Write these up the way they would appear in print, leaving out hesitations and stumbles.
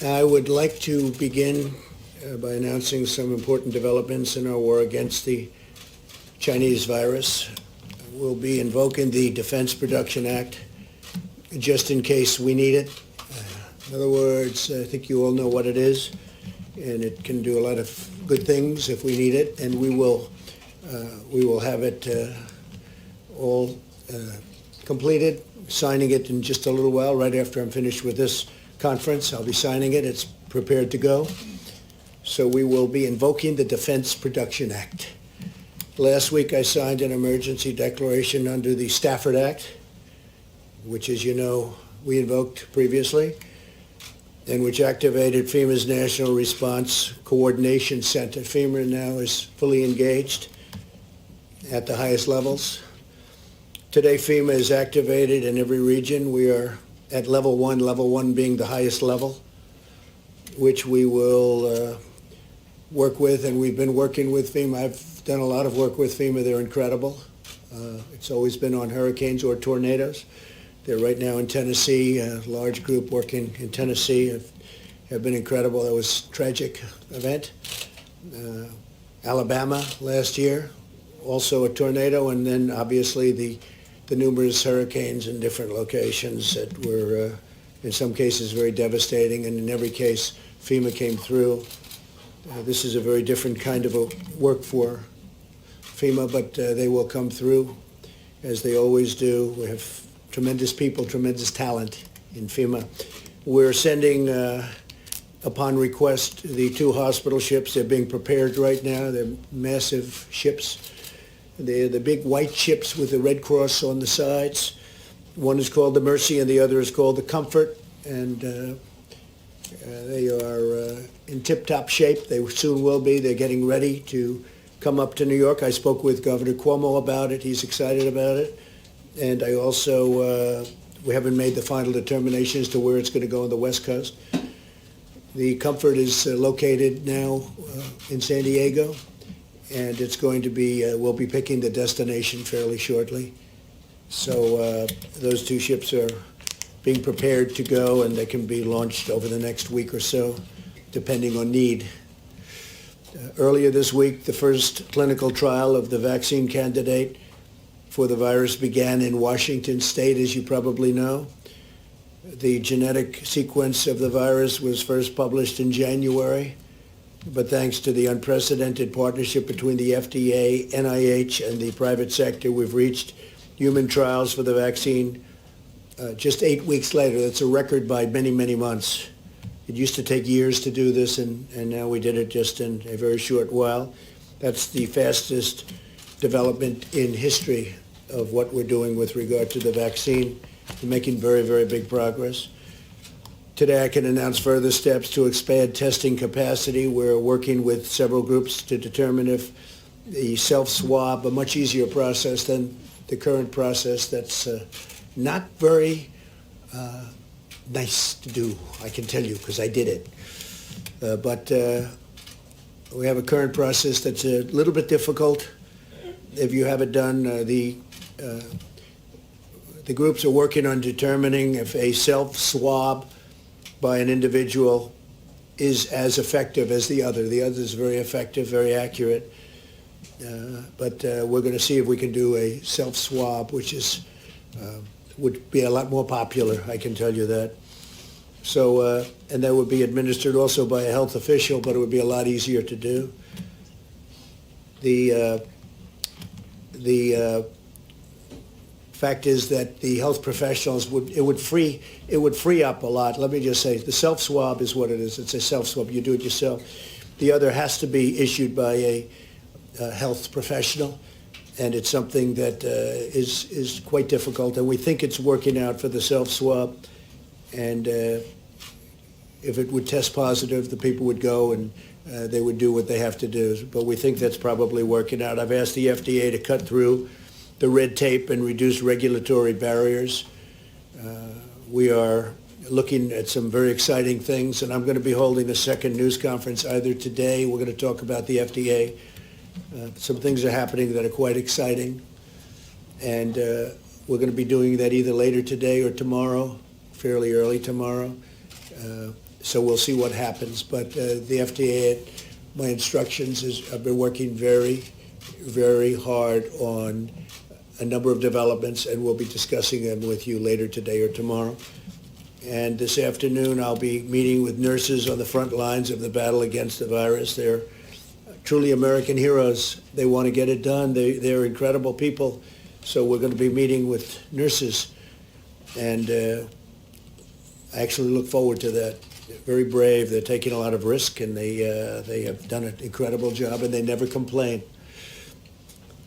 I would like to begin by announcing some important developments in our war against the Chinese virus. We'll be invoking the Defense Production Act just in case we need it. In other words, I think you all know what it is, and it can do a lot of good things if we need it, and we will have it all completed, signing it in just a little while, right after I'm finished with this conference. I'll be signing it. It's prepared to go. So we will be invoking the Defense Production Act. Last week I signed an emergency declaration under the Stafford Act, which, as you know, we invoked previously, and which activated FEMA's National Response Coordination Center. FEMA now is fully engaged at the highest levels. Today, FEMA is activated in every region. We are at level one being the highest level, which we will work with, and we've been working with FEMA. I've done a lot of work with FEMA. They're incredible. It's always been on hurricanes or tornadoes. They're right now in Tennessee, a large group working in Tennessee have been incredible. That was a tragic event. Alabama last year, also a tornado, and then obviously the numerous hurricanes in different locations that were, in some cases, very devastating, and in every case, FEMA came through. This is a very different kind of a work for FEMA, but they will come through, as they always do. We have tremendous people, tremendous talent in FEMA. We're sending, upon request, the 2 hospital ships. They're being prepared right now. They're massive ships. They're the big white ships with the Red Cross on the sides. One is called the Mercy and the other is called the Comfort. And they are in tip-top shape. They soon will be. They're getting ready to come up to New York. I spoke with Governor Cuomo about it. He's excited about it. And I also, we haven't made the final determination as to where it's going to go on the West Coast. The Comfort is located now in San Diego, and it's going to be, we'll be picking the destination fairly shortly. So those 2 ships are being prepared to go, and they can be launched over the next week or so, depending on need. Earlier this week, the first clinical trial of the vaccine candidate for the virus began in Washington State, as you probably know. The genetic sequence of the virus was first published in January, but thanks to the unprecedented partnership between the FDA, NIH, and the private sector, we've reached human trials for the vaccine just 8 weeks later. That's a record by many, many months. It used to take years to do this, and now we did it just in a very short while. That's the fastest development in history of what we're doing with regard to the vaccine. We're making very, very big progress. Today I can announce further steps to expand testing capacity. We're working with several groups to determine if the self-swab, a much easier process than the current process that's not very nice to do, I can tell you, because I did it. But we have a current process that's a little bit difficult. If you have it done, the groups are working on determining if a self-swab by an individual is as effective as the other. The other is very effective, very accurate. But we're going to see if we can do a self-swab, which is would be a lot more popular, I can tell you that. So, and that would be administered also by a health official, but it would be a lot easier to do. The fact is that the health professionals would free up a lot. Let me just say, the self-swab is what it is. It's a self-swab. You do it yourself. The other has to be issued by a health professional, and it's something that is quite difficult. And we think it's working out for the self-swab. And if it would test positive, the people would go and they would do what they have to do. But we think that's probably working out. I've asked the FDA to cut through the red tape and reduce regulatory barriers. We are looking at some very exciting things, and I'm going to be holding a second news conference either today. We're going to talk about the FDA. Some things are happening that are quite exciting, and we're going to be doing that either later today or tomorrow, fairly early tomorrow. So we'll see what happens. But the FDA, at my instructions, I've been working very, very hard on a number of developments, and we'll be discussing them with you later today or tomorrow. And this afternoon, I'll be meeting with nurses on the front lines of the battle against the virus. They're truly American heroes. They want to get it done. They're incredible people. So we're going to be meeting with nurses. And I actually look forward to that. They're very brave. They're taking a lot of risk, and they have done an incredible job, and they never complain.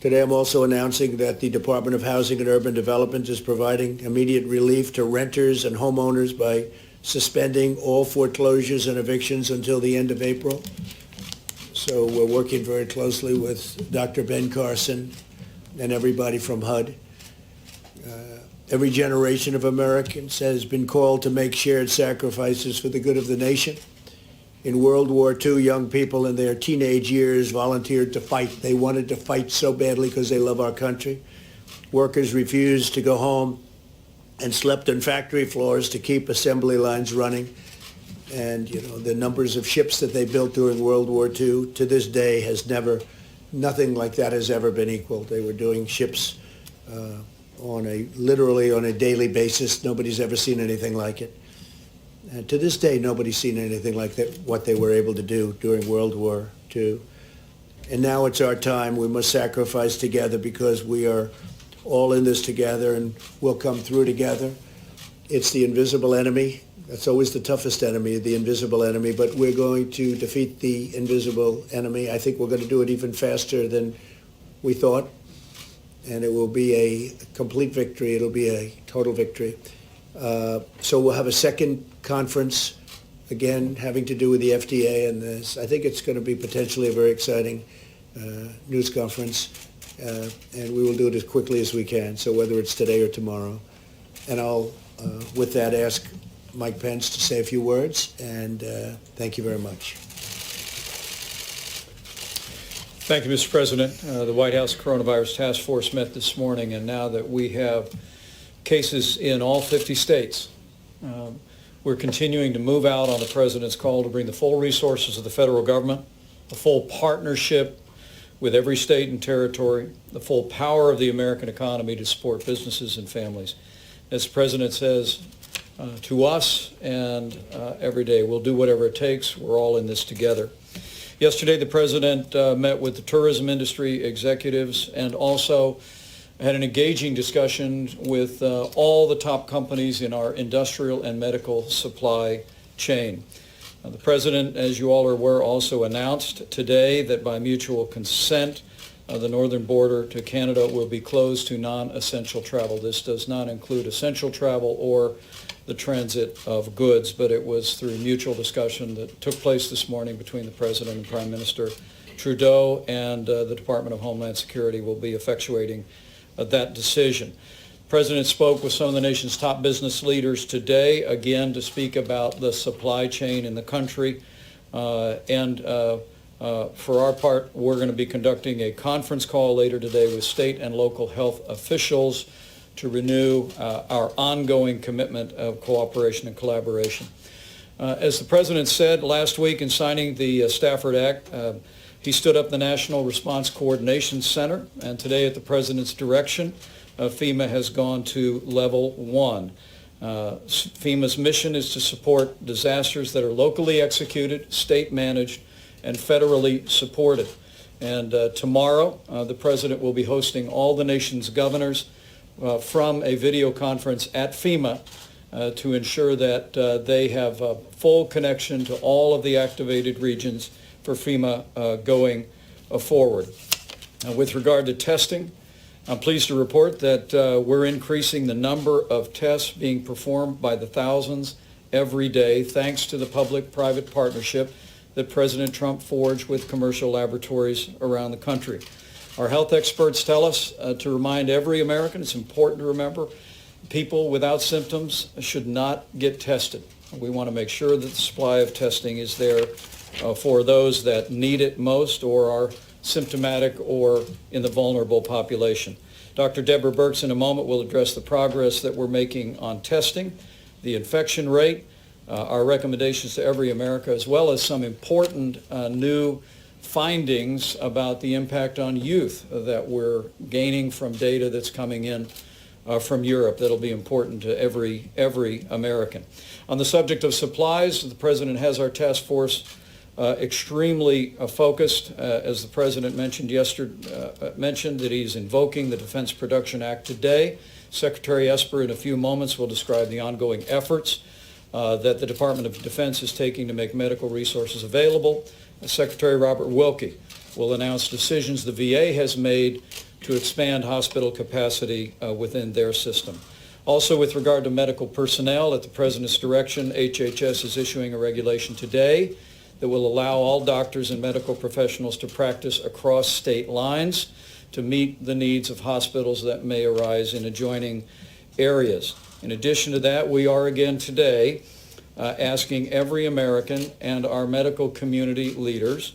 Today, I'm also announcing that the Department of Housing and Urban Development is providing immediate relief to renters and homeowners by suspending all foreclosures and evictions until the end of April. So we're working very closely with Dr. Ben Carson and everybody from HUD. Every generation of Americans has been called to make shared sacrifices for the good of the nation. In World War II, young people in their teenage years volunteered to fight. They wanted to fight so badly because they love our country. Workers refused to go home and slept on factory floors to keep assembly lines running. And, you know, the numbers of ships that they built during World War II to this day nothing like that has ever been equaled. They were doing ships literally on a daily basis. Nobody's ever seen anything like it. And to this day, nobody's seen anything like that, what they were able to do during World War II. And now it's our time. We must sacrifice together because we are all in this together, and we'll come through together. It's the invisible enemy. That's always the toughest enemy, the invisible enemy, but we're going to defeat the invisible enemy. I think we're going to do it even faster than we thought, and it will be a complete victory. It'll be a total victory. So we'll have a second conference, again, having to do with the FDA, and I think it's going to be potentially a very exciting news conference, and we will do it as quickly as we can, so whether it's today or tomorrow. And I'll, with that, ask Mike Pence to say a few words, and thank you very much. Thank you, Mr. President. The White House Coronavirus Task Force met this morning, and now that we have cases in all 50 states, we're continuing to move out on the President's call to bring the full resources of the federal government, the full partnership with every state and territory, the full power of the American economy to support businesses and families. As the President says to us and every day, we'll do whatever it takes. We're all in this together. Yesterday, the President met with the tourism industry executives and also had an engaging discussion with all the top companies in our industrial and medical supply chain. The President, as you all are aware, also announced today that by mutual consent, the northern border to Canada will be closed to non-essential travel. This does not include essential travel or the transit of goods, but it was through mutual discussion that took place this morning between the President and Prime Minister Trudeau, and the Department of Homeland Security will be effectuating that decision. The President spoke with some of the nation's top business leaders today, again, to speak about the supply chain in the country. For our part, we're going to be conducting a conference call later today with state and local health officials to renew our ongoing commitment of cooperation and collaboration. As the President said last week in signing the Stafford Act, he stood up the National Response Coordination Center, and today at the President's direction, FEMA has gone to level 1. FEMA's mission is to support disasters that are locally executed, state managed, and federally supported. And tomorrow, the President will be hosting all the nation's governors from a video conference at FEMA to ensure that they have a full connection to all of the activated regions for FEMA going forward. With regard to testing, I'm pleased to report that we're increasing the number of tests being performed by the thousands every day, thanks to the public-private partnership that President Trump forged with commercial laboratories around the country. Our health experts tell us to remind every American, it's important to remember, people without symptoms should not get tested. We want to make sure that the supply of testing is there for those that need it most or are symptomatic or in the vulnerable population. Dr. Deborah Birx in a moment will address the progress that we're making on testing, the infection rate, our recommendations to every America, as well as some important new findings about the impact on youth that we're gaining from data that's coming in from Europe that'll be important to every American. On the subject of supplies, the President has our task force extremely focused. As the President mentioned mentioned that he's invoking the Defense Production Act today. Secretary Esper in a few moments will describe the ongoing efforts that the Department of Defense is taking to make medical resources available. Secretary Robert Wilkie will announce decisions the VA has made to expand hospital capacity within their system. Also, with regard to medical personnel, at the President's direction, HHS is issuing a regulation today that will allow all doctors and medical professionals to practice across state lines to meet the needs of hospitals that may arise in adjoining areas. In addition to that, we are again today asking every American and our medical community leaders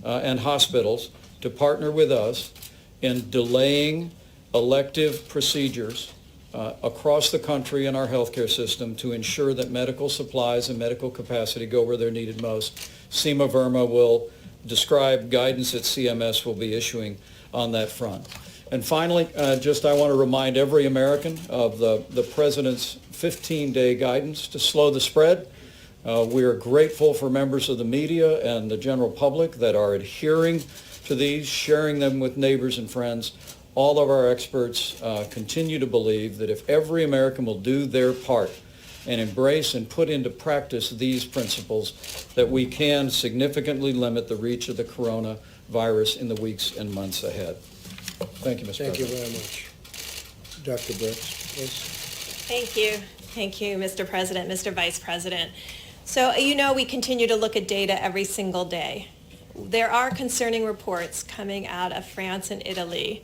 and hospitals to partner with us in delaying elective procedures across the country in our healthcare system to ensure that medical supplies and medical capacity go where they're needed most. Seema Verma will describe guidance that CMS will be issuing on that front. And finally, I want to remind every American of the President's 15-day guidance to slow the spread. We are grateful for members of the media and the general public that are adhering to these, sharing them with neighbors and friends. All of our experts continue to believe that if every American will do their part and embrace and put into practice these principles, that we can significantly limit the reach of the coronavirus in the weeks and months ahead. Thank you, Mr. President. Thank you very much. Dr. Brooks, please. Thank you. Thank you, Mr. President, Mr. Vice President. So, we continue to look at data every single day. There are concerning reports coming out of France and Italy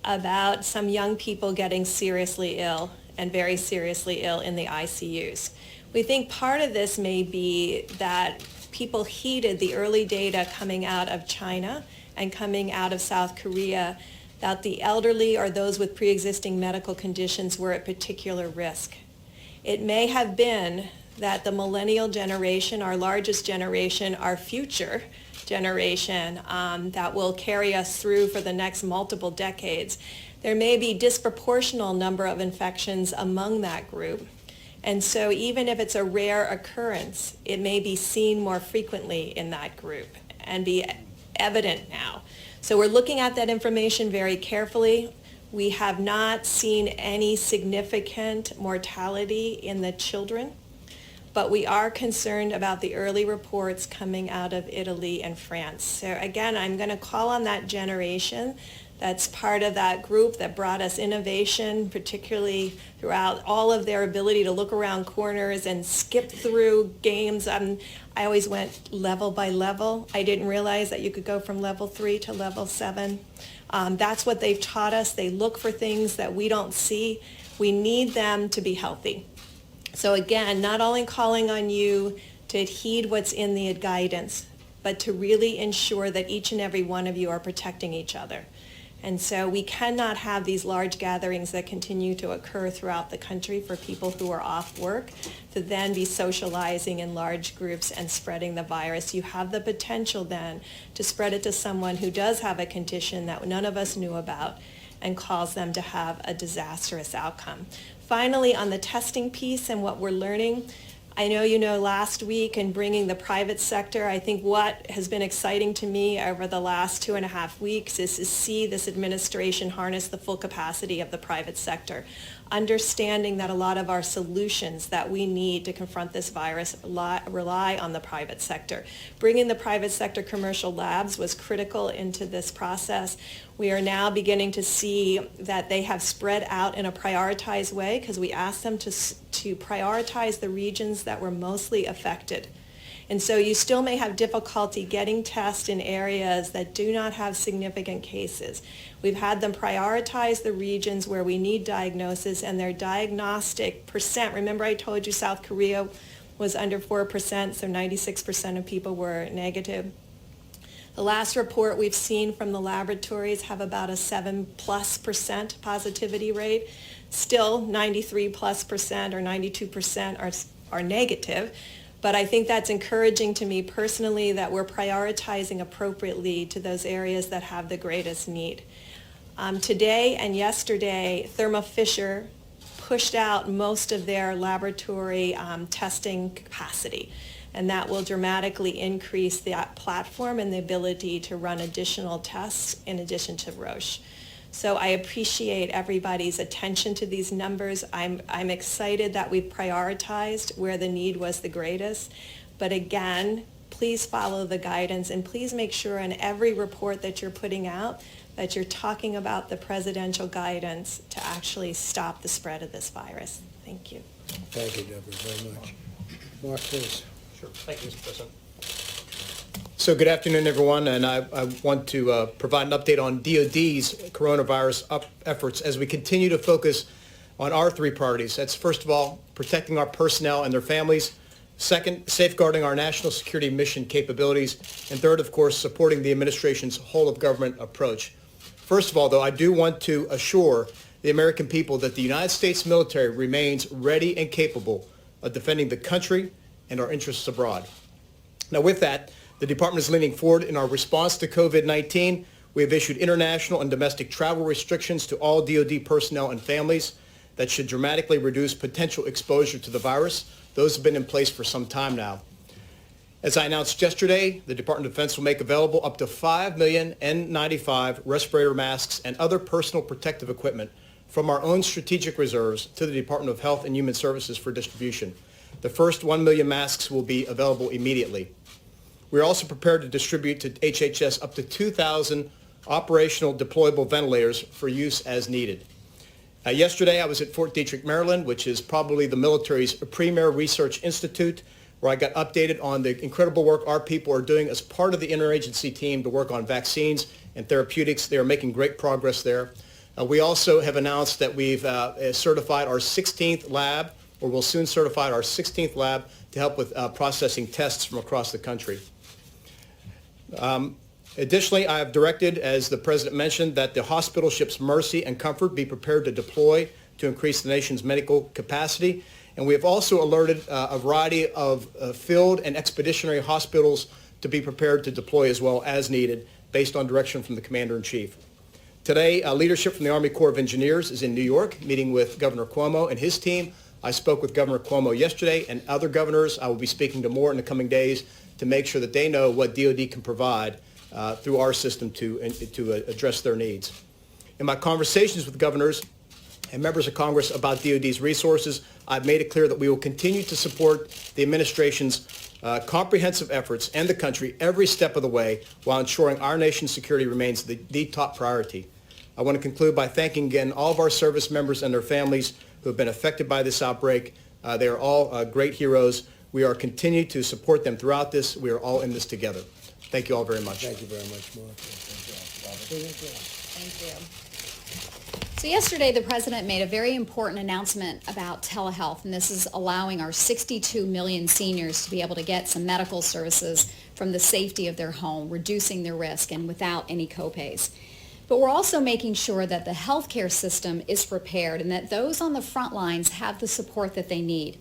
about some young people getting seriously ill and very seriously ill in the ICUs. We think part of this may be that people heeded the early data coming out of China and coming out of South Korea that the elderly or those with pre-existing medical conditions were at particular risk. It may have been that the millennial generation, our largest generation, our future generation that will carry us through for the next multiple decades, there may be disproportional number of infections among that group. And so even if it's a rare occurrence, it may be seen more frequently in that group and be evident now. So we're looking at that information very carefully. We have not seen any significant mortality in the children, but we are concerned about the early reports coming out of Italy and France. So again, I'm going to call on that generation that's part of that group that brought us innovation, particularly throughout all of their ability to look around corners and skip through games. I always went level by level. I didn't realize that you could go from level 3 to level 7. That's what they've taught us. They look for things that we don't see. We need them to be healthy. So again, not only calling on you to heed what's in the guidance, but to really ensure that each and every one of you are protecting each other. And so we cannot have these large gatherings that continue to occur throughout the country for people who are off work to then be socializing in large groups and spreading the virus. You have the potential then to spread it to someone who does have a condition that none of us knew about and cause them to have a disastrous outcome. Finally, on the testing piece and what we're learning, I know last week in bringing the private sector, I think what has been exciting to me over the last 2.5 weeks is to see this administration harness the full capacity of the private sector, understanding that a lot of our solutions that we need to confront this virus rely on the private sector. Bringing the private sector commercial labs was critical into this process. We are now beginning to see that they have spread out in a prioritized way because we asked them to prioritize the regions that were mostly affected. And so you still may have difficulty getting tests in areas that do not have significant cases. We've had them prioritize the regions where we need diagnosis and their diagnostic percent. Remember I told you South Korea was under 4%, so 96% of people were negative. The last report we've seen from the laboratories have about a 7+% positivity rate. Still 93+% or 92% are negative. But I think that's encouraging to me personally that we're prioritizing appropriately to those areas that have the greatest need. Today and yesterday, Thermo Fisher pushed out most of their laboratory testing capacity, and that will dramatically increase that platform and the ability to run additional tests in addition to Roche. So I appreciate everybody's attention to these numbers. I'm excited that we've prioritized where the need was the greatest. But again, please follow the guidance and please make sure in every report that you're putting out that you're talking about the presidential guidance to actually stop the spread of this virus. Thank you. Thank you, Deborah, very much. Mark, please. Sure. Thank you, Mr. President. So good afternoon, everyone, and I want to provide an update on DOD's coronavirus efforts as we continue to focus on our three priorities. That's, first of all, protecting our personnel and their families. Second, safeguarding our national security mission capabilities. And third, of course, supporting the administration's whole-of-government approach. First of all, though, I do want to assure the American people that the United States military remains ready and capable of defending the country and our interests abroad. Now, with that, the Department is leaning forward in our response to COVID-19. We have issued international and domestic travel restrictions to all DoD personnel and families that should dramatically reduce potential exposure to the virus. Those have been in place for some time now. As I announced yesterday, the Department of Defense will make available up to 5 million N95 respirator masks and other personal protective equipment from our own strategic reserves to the Department of Health and Human Services for distribution. The first 1 million masks will be available immediately. We are also prepared to distribute to HHS up to 2,000 operational deployable ventilators for use as needed. Yesterday, I was at Fort Detrick, Maryland, which is probably the military's premier research institute, where I got updated on the incredible work our people are doing as part of the interagency team to work on vaccines and therapeutics. They are making great progress there. We also have announced that we've certified our 16th lab, or will soon certify our 16th lab to help with processing tests from across the country. Additionally, I have directed, as the President mentioned, that the hospital ships Mercy and Comfort be prepared to deploy to increase the nation's medical capacity. And we have also alerted a variety of field and expeditionary hospitals to be prepared to deploy as well as needed, based on direction from the Commander-in-Chief. Today, leadership from the Army Corps of Engineers is in New York, meeting with Governor Cuomo and his team. I spoke with Governor Cuomo yesterday, and other governors. I will be speaking to more in the coming days to make sure that they know what DoD can provide through our system to address their needs. In my conversations with governors and members of Congress about DoD's resources, I've made it clear that we will continue to support the administration's comprehensive efforts and the country every step of the way while ensuring our nation's security remains the top priority. I want to conclude by thanking again all of our service members and their families who have been affected by this outbreak. They are all great heroes. We are continuing to support them throughout this. We are all in this together. Thank you all very much. Thank you very much, Mark. Thank you. So yesterday, the President made a very important announcement about telehealth, and this is allowing our 62 million seniors to be able to get some medical services from the safety of their home, reducing their risk and without any copays. But we're also making sure that the healthcare system is prepared and that those on the front lines have the support that they need.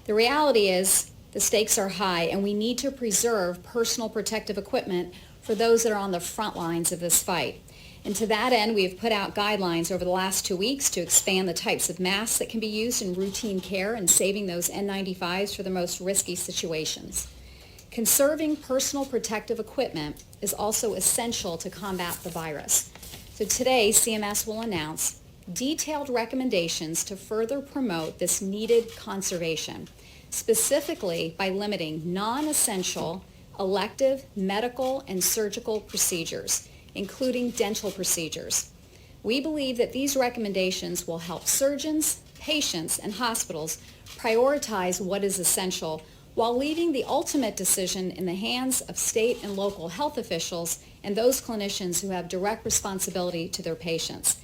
The reality is the stakes are high, and we need to preserve personal protective equipment for those that are on the front lines of this fight. And to that end, we have put out guidelines over the last 2 weeks to expand the types of masks that can be used in routine care and saving those N95s for the most risky situations. Conserving personal protective equipment is also essential to combat the virus. So today, CMS will announce detailed recommendations to further promote this needed conservation, specifically by limiting non-essential elective medical and surgical procedures, including dental procedures. We believe that these recommendations will help surgeons, patients, and hospitals prioritize what is essential while leaving the ultimate decision in the hands of state and local health officials and those clinicians who have direct responsibility to their patients.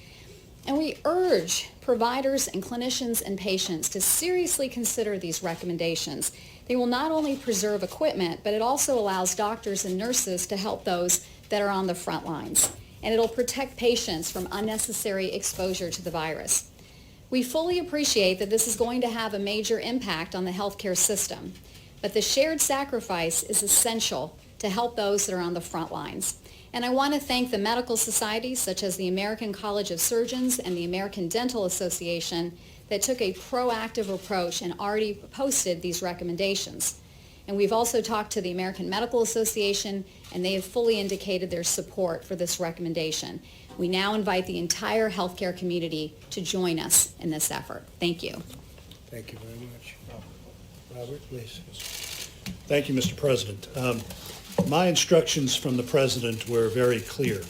And we urge providers and clinicians and patients to seriously consider these recommendations. They will not only preserve equipment, but it also allows doctors and nurses to help those that are on the front lines. And it'll protect patients from unnecessary exposure to the virus. We fully appreciate that this is going to have a major impact on the healthcare system. but the shared sacrifice is essential to help those that are on the front lines. And I want to thank the medical societies such as the American College of Surgeons and the American Dental Association that took a proactive approach and already posted these recommendations. And we've also talked to the American Medical Association, and they have fully indicated their support for this recommendation. We now invite the entire healthcare community to join us in this effort. Thank you. Thank you very much. Robert, please. Thank you, Mr. President. My instructions from the President were very clear.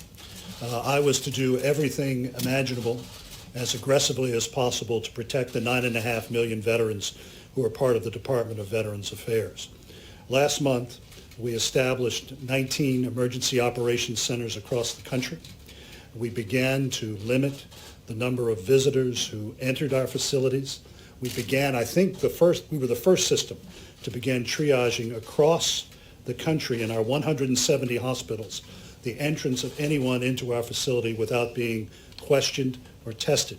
I was to do everything imaginable as aggressively as possible to protect the 9.5 million veterans who are part of the Department of Veterans Affairs. Last month, we established 19 emergency operations centers across the country. We began to limit the number of visitors who entered our facilities. We began, I think, we were the first system to begin triaging across the country in our 170 hospitals the entrance of anyone into our facility without being questioned or tested.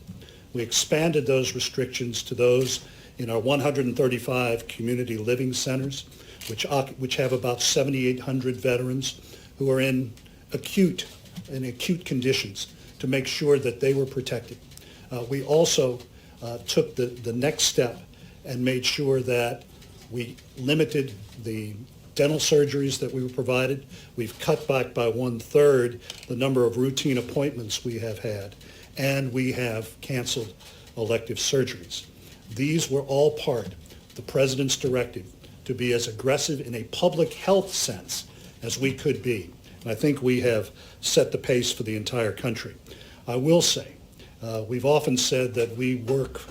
We expanded those restrictions to those in our 135 community living centers, which have about 7,800 veterans who are in acute conditions, to make sure that they were protected. We also took the next step and made sure that we limited the dental surgeries that we were provided. We've cut back by 1/3 the number of routine appointments we have had, and we have canceled elective surgeries. These were all part of the President's directive to be as aggressive in a public health sense as we could be. And I think we have set the pace for the entire country. I will say, we've often said that we work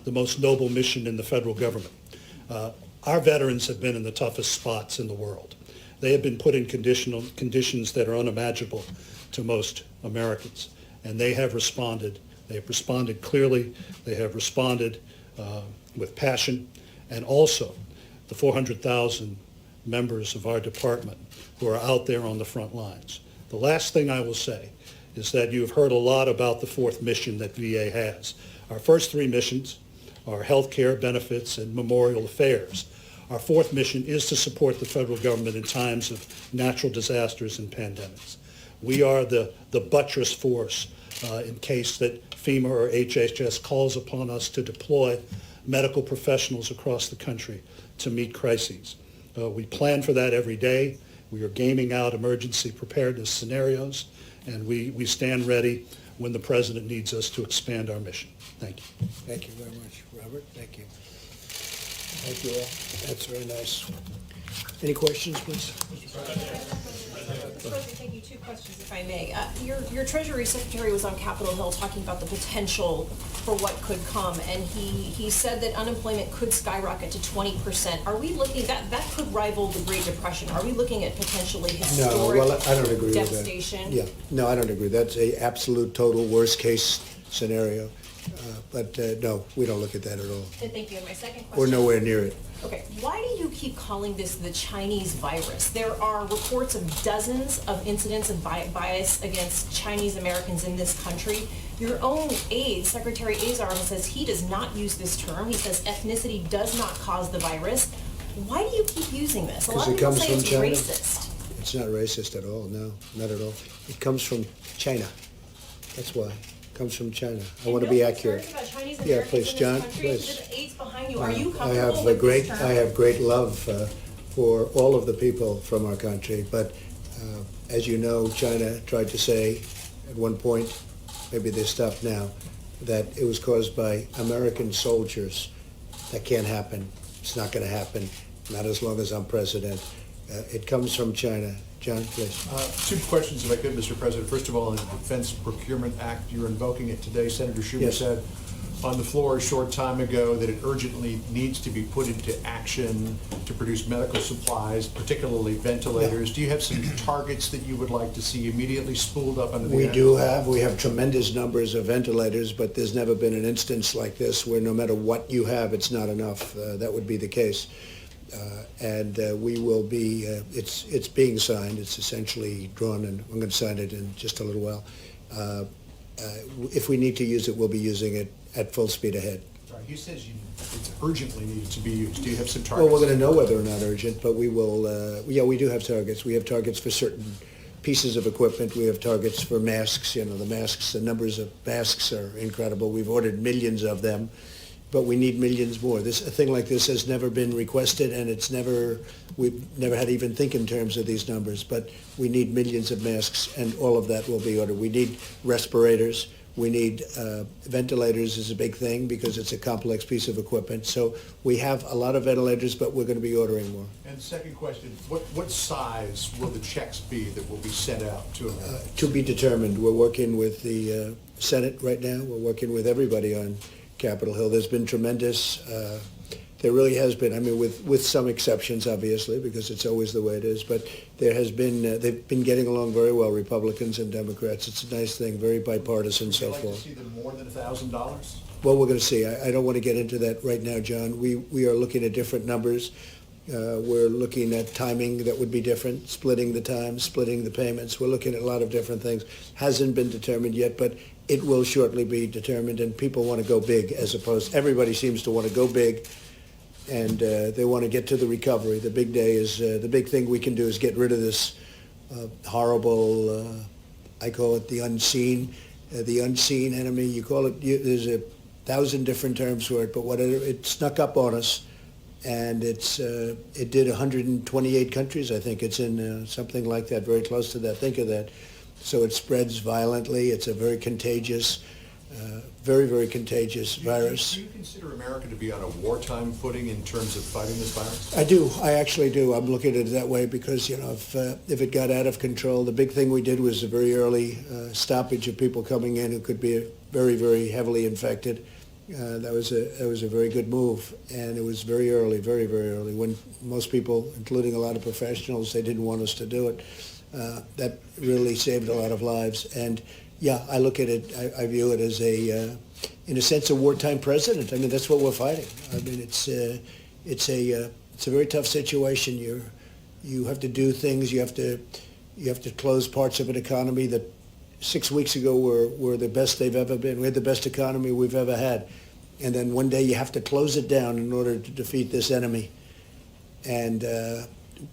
the most noble mission in the federal government. Our veterans have been in the toughest spots in the world. They have been put in conditions that are unimaginable to most Americans, and they have responded. They have responded clearly. They have responded with passion, and also the 400,000 members of our department who are out there on the front lines. The last thing I will say is that you've heard a lot about the fourth mission that VA has. Our first three missions are health care, benefits, and memorial affairs. Our fourth mission is to support the federal government in times of natural disasters and pandemics. We are the buttress force in case that FEMA or HHS calls upon us to deploy medical professionals across the country to meet crises. We plan for that every day. We are gaming out emergency preparedness scenarios, and we stand ready when the President needs us to expand our mission. Thank you. Thank you very much, Robert. Thank you. Thank you all. That's very nice. Any questions, please? Thank you. Two questions, if I may. Your Treasury Secretary was on Capitol Hill talking about the potential for what could come, and he said that unemployment could skyrocket to 20%. Are we looking, that could rival the Great Depression? Are we looking at potentially historic No, well, I don't agree devastation? with that. Yeah, no, I don't agree. That's a absolute total worst case scenario. But no, we don't look at that at all. Thank you. And my second question. We're nowhere near it. Okay, why do you keep calling this the Chinese virus? There are reports of dozens of incidents of bias against Chinese Americans in this country. Your own aide, Secretary Azar, says he does not use this term. He says ethnicity does not cause the virus. Why do you keep using this? A lot of people say it's racist. It's not racist at all, no, not at all. It comes from China. That's why. Comes from China. I want to be accurate. Yeah, please, John, please. Are you I have great love for all of the people from our country, but as you know, China tried to say at one point, maybe they stopped now, that it was caused by American soldiers. That can't happen. It's not going to happen. Not as long as I'm president. It comes from China. John, please. Two questions, if I could, Mr. President. First of all, on the Defense Procurement Act, you're invoking it today. Senator Schumer Yes. said on the floor a short time ago that it urgently needs to be put into action to produce medical supplies, particularly ventilators. Yeah. Do you have some targets that you would like to see immediately spooled up under the We act? do have. We have tremendous numbers of ventilators, but there's never been an instance like this where no matter what you have, it's not enough. That would be the case. And we will be, it's being signed. It's essentially drawn, and I'm going to sign it in just a little while. If we need to use it, we'll be using it at full speed ahead. Sorry, he says it's urgently needed to be used. Do you have some Well, targets? we're going to know whether or not urgent, but we will, yeah, we do have targets. We have targets for certain pieces of equipment. We have targets for masks. You know, the masks, the numbers of masks are incredible. We've ordered millions of them, but we need millions more. A thing like this has never been requested, and we've never had to even think in terms of these numbers, but we need millions of masks, and all of that will be ordered. We need respirators. We need ventilators is a big thing because it's a complex piece of equipment. So we have a lot of ventilators, but we're going to be ordering more. And second question, what size will the checks be that will be sent out to America? To be determined. We're working with the Senate right now. We're working with everybody on Capitol Hill. There's been tremendous, there really has been, I mean, with some exceptions, obviously, because it's always the way it is, but there has been, they've been getting along very well, Republicans and Democrats. It's a nice thing, very bipartisan so Would you far. like to see them more than $1,000? Well, we're going to see. I don't want to get into that right now, John. We are looking at different numbers. We're looking at timing that would be different, splitting the time, splitting the payments. We're looking at a lot of different things. Hasn't been determined yet, but it will shortly be determined, and people want to go big as opposed, everybody seems to want to go big, and they want to get to the recovery. The big day is, the big thing we can do is get rid of this horrible, I call it the unseen enemy. You call it, there's 1,000 different terms for it, but whatever, it snuck up on us, and it did 128 countries. I think it's in something like that, very close to that. Think of that. So it spreads violently. It's a very contagious, very, very contagious virus. Do you consider America to be on a wartime footing in terms of fighting this virus? I do. I actually do. I'm looking at it that way because, you know, if it got out of control, the big thing we did was a very early stoppage of people coming in who could be very, very heavily infected. That was a very good move, and it was very early, very, very early, when most people, including a lot of professionals, they didn't want us to do it. That really saved a lot of lives. And yeah, I look at it, I view it as in a sense, a wartime president. I mean, that's what we're fighting. I mean, it's a very tough situation. You have to do things. You have to close parts of an economy that 6 weeks ago were the best they've ever been. We had the best economy we've ever had. And then one day you have to close it down in order to defeat this enemy. And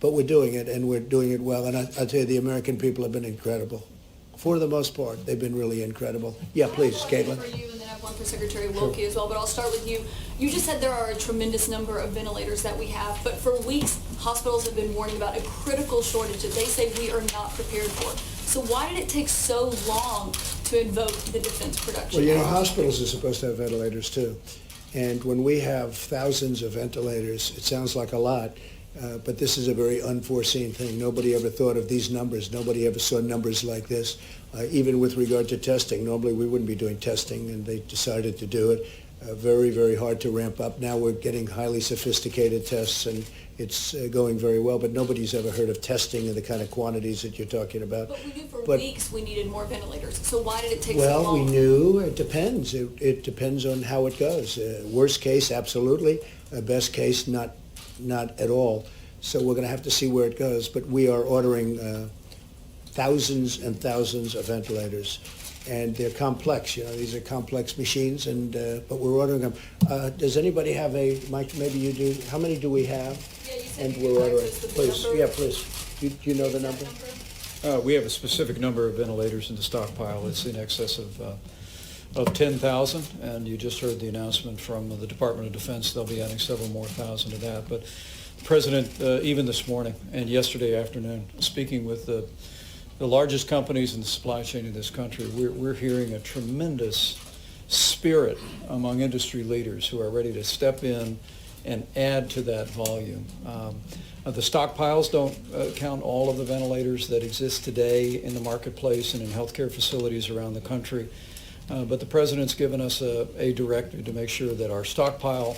but we're doing it, and we're doing it well. And I'll tell you, the American people have been incredible. For the most part, they've been really incredible. Yeah, please, Caitlin. For you, and then I have one for Secretary Wilkie as well, but I'll start with you. You just said there are a tremendous number of ventilators that we have, but for weeks, hospitals have been warning about a critical shortage that they say we are not prepared for. So why did it take so long to invoke the Defense Production Well, you know, Act? hospitals are supposed to have ventilators too. And when we have thousands of ventilators, it sounds like a lot, but this is a very unforeseen thing. Nobody ever thought of these numbers. Nobody ever saw numbers like this. Even with regard to testing, normally we wouldn't be doing testing, and they decided to do it. Very, very hard to ramp up. Now we're getting highly sophisticated tests, and it's going very well, but nobody's ever heard of testing in the kind of quantities that you're talking about. But we knew for weeks we needed more ventilators. So why did it take so Well, long? we knew. It depends. It depends on how it goes. Worst case, absolutely. Best case, not at all. So we're going to have to see where it goes. But we are ordering thousands and thousands of ventilators, and they're complex. You know, these are complex machines, and but we're ordering them. Does anybody have a? Mike, maybe you do. How many do we have? Yeah, you said And you we're could ordering. access the Please, number. yeah, please. Do you know the number? We have a specific number of ventilators in the stockpile. It's in excess of 10,000, and you just heard the announcement from the Department of Defense. They'll be adding several more thousand to that. But the President, even this morning and yesterday afternoon, speaking with the largest companies in the supply chain in this country, we're hearing a tremendous spirit among industry leaders who are ready to step in and add to that volume. The stockpiles don't count all of the ventilators that exist today in the marketplace and in healthcare facilities around the country. But the President's given us a directive to make sure that our stockpile,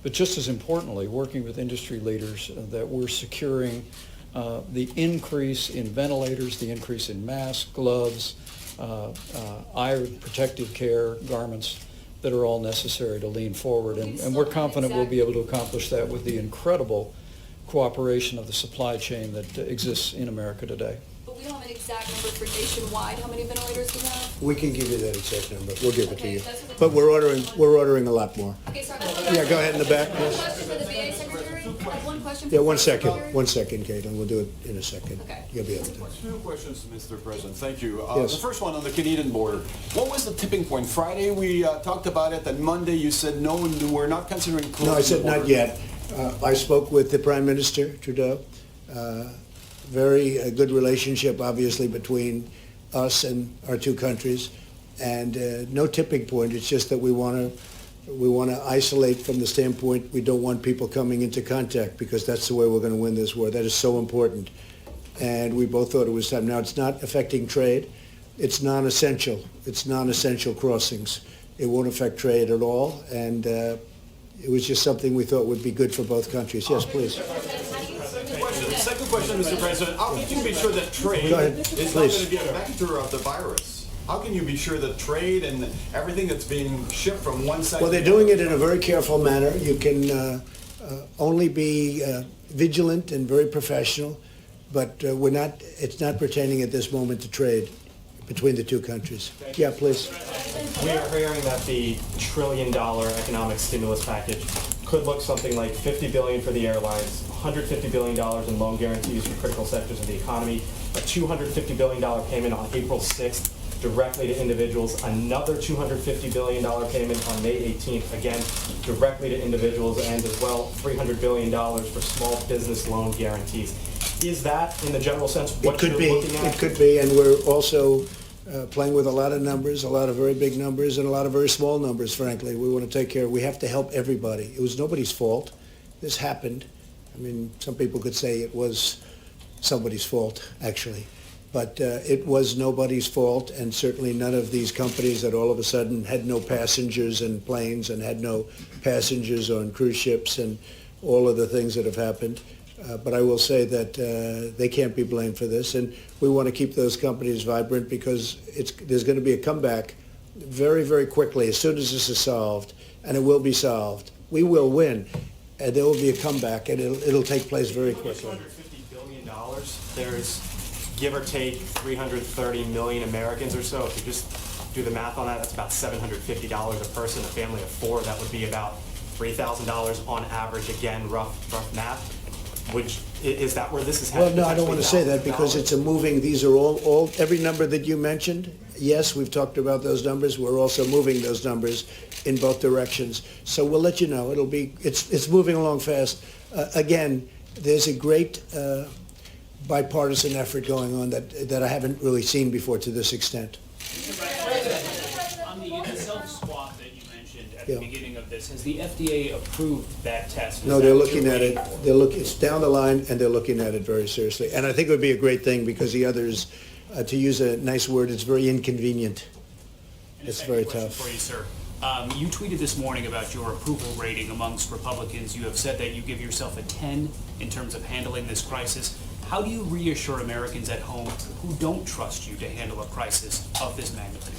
but just as importantly, working with industry leaders, that we're securing the increase in ventilators, the increase in masks, gloves, eye protective care, garments that are all necessary to lean forward. And we're confident we'll be able to accomplish that with the incredible cooperation of the supply chain that exists in America today. But we we don't have an exact number for nationwide, how many ventilators we have? We can give you that exact number. We'll give it to Okay, you. that's what the- But we're ordering a lot more. Okay, sorry. Yeah, go ahead in the back. One question for the VA secretary? One question for Yeah, the one second, secretary? one second, Caitlin. We'll do it in a second. Okay. You'll be able to. Two questions, Mr. President. Thank you. Yes. The first one on the Canadian border. What was the tipping point? Friday we talked about it, and Monday you said no, we're not considering closing No, I said the border. not yet. I spoke with the Prime Minister, Trudeau. Very good relationship, obviously, between us and our two countries. And no tipping point. It's just that we want to isolate from the standpoint we don't want people coming into contact, because that's the way we're going to win this war. That is so important. And we both thought it was time. Now, it's not affecting trade. It's non-essential. It's non-essential crossings. It won't affect trade at all. And it was just something we thought would be good for both countries. Yes, please. Second question, Mr. President. How can you be sure that trade Go ahead, is not please. going to be a vector of the virus? How can you be sure that trade and everything that's being shipped from one side? Well, they're doing it in a very careful manner. You can only be vigilant and very professional, but it's not pertaining at this moment to trade between the two countries. Yeah, please. We are hearing that the $1 trillion economic stimulus package could look something like $50 billion for the airlines, $150 billion in loan guarantees for critical sectors of the economy, a $250 billion payment on April 6th directly to individuals, another $250 billion payment on May 18th, again, directly to individuals, and as well $300 billion for small business loan guarantees. Is that, in the general sense, what you're looking at? It could be, and we're also playing with a lot of numbers, a lot of very big numbers, and a lot of very small numbers, frankly. We want to take care. We have to help everybody. It was nobody's fault. This happened. I mean, some people could say it was somebody's fault, actually. But it was nobody's fault, and certainly none of these companies that all of a sudden had no passengers in planes and had no passengers on cruise ships and all of the things that have happened. But I will say that they can't be blamed for this, and we want to keep those companies vibrant, because there's going to be a comeback very, very quickly as soon as this is solved, and it will be solved. We will win, and there will be a comeback, and it'll take place very quickly. $250 billion, there's give or take 330 million Americans or so. If you just do the math on that, that's about $750 a person. A family of four, that would be about $3,000 on average. Again, rough math. Is that where this is headed? Well, no, I don't want to say that, because it's a moving, these are all every number that you mentioned, yes, we've talked about those numbers. We're also moving those numbers in both directions. So we'll let you know. It's moving along fast. Again, there's a great bipartisan effort going on that I haven't really seen before to this extent. On the self-swab that you mentioned at Yeah. the beginning of this, has the FDA approved that test? No, they're looking at it. It's down the line, and they're looking at it very seriously. And I think it would be a great thing, because the others, to use a nice word, it's very inconvenient. It's very tough. For you, sir. You tweeted this morning about your approval rating amongst Republicans. You have said that you give yourself a 10 in terms of handling this crisis. How do you reassure Americans at home who don't trust you to handle a crisis of this magnitude?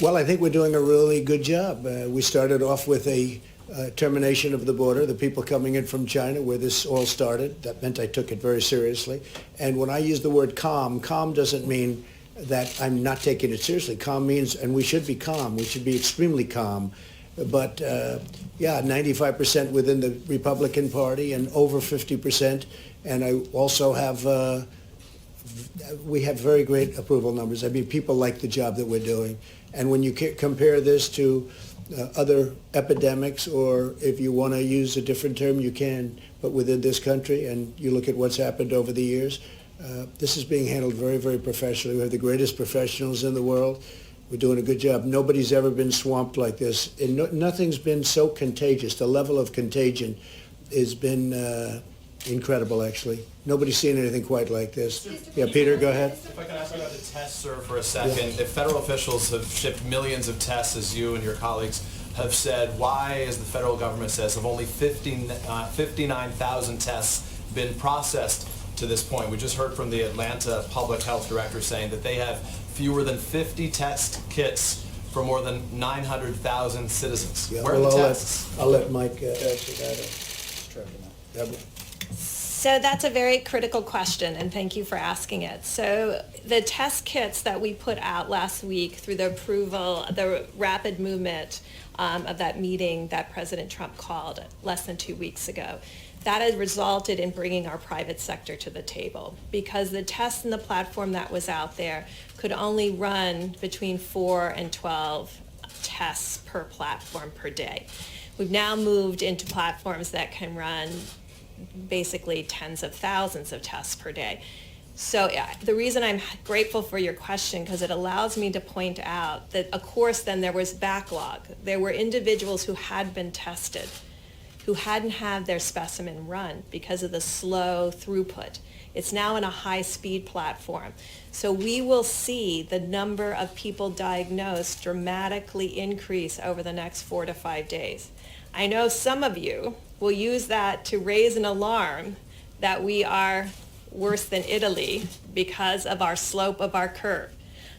Well, I think we're doing a really good job. We started off with a termination of the border, the people coming in from China, where this all started. That meant I took it very seriously. And when I use the word calm doesn't mean that I'm not taking it seriously. Calm means, and we should be calm. We should be extremely calm. But, 95% within the Republican Party and over 50%. And I also have, we have very great approval numbers. I mean, people like the job that we're doing. And when you compare this to other epidemics, or if you want to use a different term, you can, but within this country, and you look at what's happened over the years, this is being handled very, very professionally. We have the greatest professionals in the world. We're doing a good job. Nobody's ever been swamped like this. And nothing's been so contagious. The level of contagion has been incredible, actually. Nobody's seen anything quite like this. Yeah, Peter, go ahead. If I can ask about the tests, sir, for a second. If federal officials have shipped millions of tests, as you and your colleagues have said, why, as the federal government says, have only 59,000 tests been processed to this point? We just heard from the Atlanta public health director saying that they have fewer than 50 test kits for more than 900,000 citizens. Yeah, Where are well, the tests? I'll let Mike answer that. So that's a very critical question, and thank you for asking it. So the test kits that we put out last week through the approval, the rapid movement of that meeting that President Trump called less than 2 weeks ago, that had resulted in bringing our private sector to the table, because the test and the platform that was out there could only run between 4 and 12 tests per platform per day. We've now moved into platforms that can run basically tens of thousands of tests per day. So the reason I'm grateful for your question, because it allows me to point out that, of course, then there was backlog. There were individuals who had been tested, who hadn't had their specimen run because of the slow throughput. It's now in a high-speed platform. So we will see the number of people diagnosed dramatically increase over the next 4 to 5 days. I know some of you will use that to raise an alarm that we are worse than Italy because of our slope of our curve.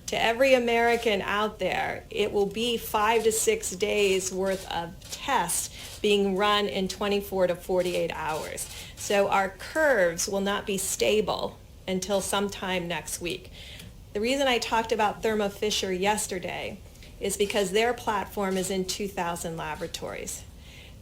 To every American out there, it will be 5 to 6 days worth of tests being run in 24 to 48 hours. So our curves will not be stable until sometime next week. The reason I talked about Thermo Fisher yesterday is because their platform is in 2,000 laboratories.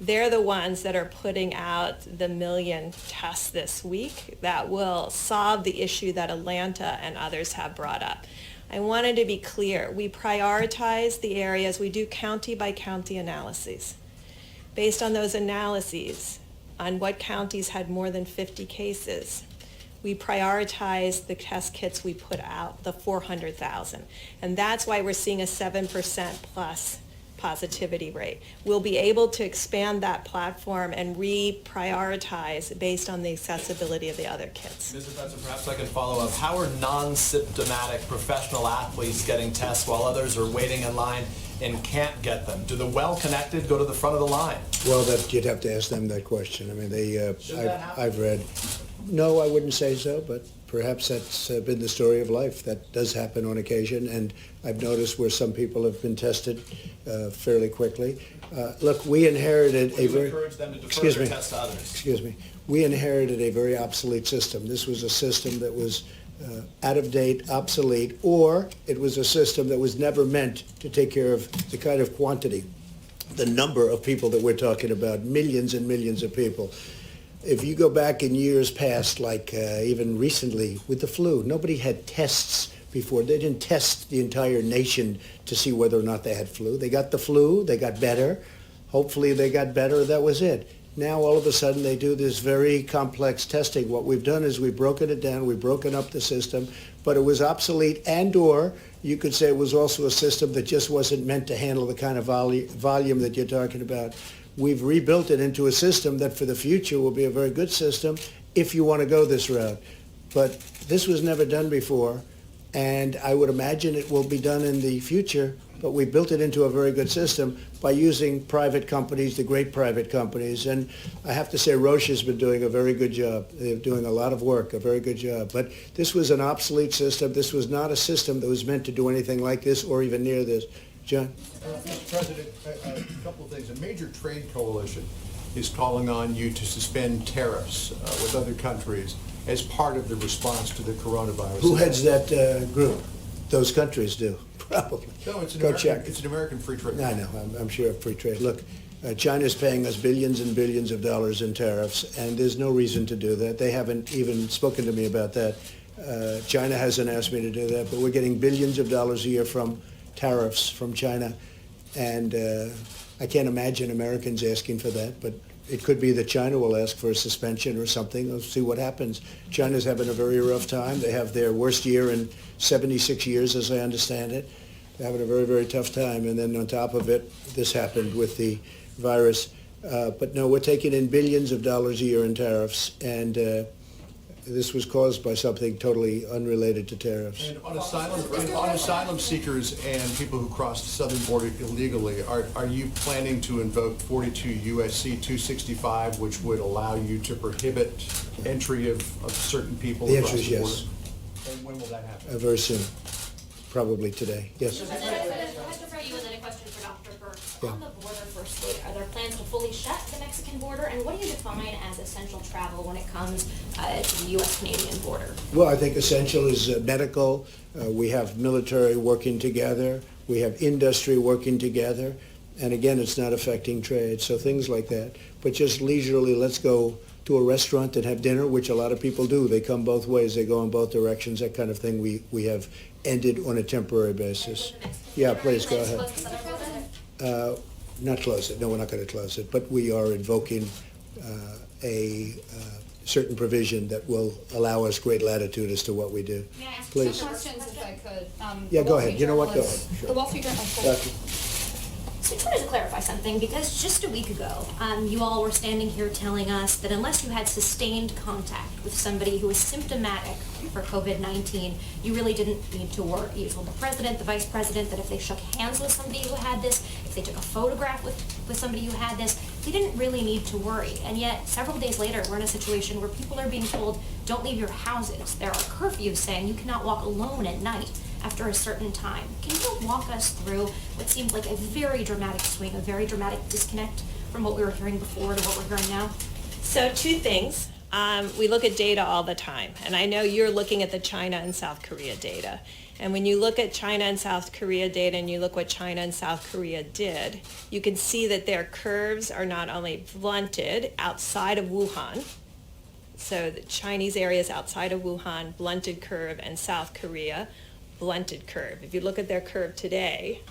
They're the ones that are putting out the 1 million tests this week that will solve the issue that Atlanta and others have brought up. I wanted to be clear. We prioritize the areas. We do county by county analyses. Based on those analyses, on what counties had more than 50 cases, we prioritize the test kits we put out, the 400,000. And that's why we're seeing a 7% plus positivity rate. We'll be able to expand that platform and reprioritize based on the accessibility of the other kits. Mr. President, perhaps I can follow up. How are non-symptomatic professional athletes getting tests while others are waiting in line and can't get them? Do the well-connected go to the front of the line? Well, that you'd have to ask them that question. I mean, I've read. No, I wouldn't say so, but perhaps that's been the story of life. That does happen on occasion, and I've noticed where some people have been tested fairly quickly. Look, we inherited a very... encourage them to defer their tests to others. Excuse me. We inherited a very obsolete system. This was a system that was out of date, obsolete, or it was a system that was never meant to take care of the kind of quantity, the number of people that we're talking about, millions and millions of people. If you go back in years past, like even recently with the flu, nobody had tests before. They didn't test the entire nation to see whether or not they had flu. They got the flu, they got better. Hopefully they got better, that was it. Now all of a sudden they do this very complex testing. What we've done is we've broken it down, we've broken up the system, but it was obsolete, and or you could say it was also a system that just wasn't meant to handle the kind of volume that you're talking about. We've rebuilt it into a system that for the future will be a very good system if you want to go this route. But this was never done before, and I would imagine it will be done in the future, but we built it into a very good system by using private companies, the great private companies. And I have to say Roche has been doing a very good job. They're doing a lot of work, a very good job. But this was an obsolete system. This was not a system that was meant to do anything like this or even near this. John? Mr. President, a couple of things. A major trade coalition is calling on you to suspend tariffs with other countries as part of the response to the coronavirus. Who heads that group? Those countries do, probably. No, it's an American free trade. I know, I'm sure of free trade. Look, China's paying us billions and billions of dollars in tariffs, and there's no reason to do that. They haven't even spoken to me about that. China hasn't asked me to do that, but we're getting billions of dollars a year from tariffs from China, and I can't imagine Americans asking for that, but it could be that China will ask for a suspension or something. We'll see what happens. China's having a very rough time. They have their worst year in 76 years, as I understand it. They're having a very, very tough time, and then on top of it, this happened with the virus. But no, we're taking in billions of dollars a year in tariffs, and this was caused by something totally unrelated to tariffs. And on asylum seekers and people who cross the southern border illegally, are you planning to invoke 42 U.S.C. 265, which would allow you to prohibit entry of certain people The across answer is the border? yes. And when will that happen? Very soon, probably today. Yes. I have a question for you and then a question for Dr. Burke. Yeah. On the border, firstly, are there plans plans to fully shut the Mexican border? And what do you define as essential travel when it comes to the U.S.-Canadian border? Well, I think essential is medical. We have military working together. We have industry working together. And again, it's not affecting trade, so things like that. But just leisurely, let's go to a restaurant and have dinner, which a lot of people do. They come both ways. They go in both directions, that kind of thing we have ended on a temporary basis. Yeah, please, go ahead. Not close it. No, we're not going to close it. But we are invoking a certain provision that will allow us great latitude as to what we do. May I ask Please. two questions if I could? Yeah, The go Wall ahead. Street You know what? Go Journal ahead. is- Sure. The Wall Street Journal. Doctor. So I just wanted to clarify something, because just a week ago, you all were standing here telling us that unless you had sustained contact with somebody who was symptomatic for COVID-19, you really didn't need to worry. You told the president, the vice president, that if they shook hands with somebody who had this, if they took a photograph with somebody who had this, they didn't really need to worry. And yet, several days later, we're in a situation where people are being told, don't leave your houses. There are curfews saying you cannot walk alone at night after a certain time. Can you walk us through what seemed like a very dramatic swing, a very dramatic disconnect from what we were hearing before to what we're hearing now? So two things. We look at data all the time, and I know you're looking at the China and South Korea data. And when you look at China and South Korea data and you look what China and South Korea did, you can see that their curves are not only blunted outside of Wuhan, so the Chinese areas outside of Wuhan, blunted curve, and South Korea, blunted curve. If you look at their curve today,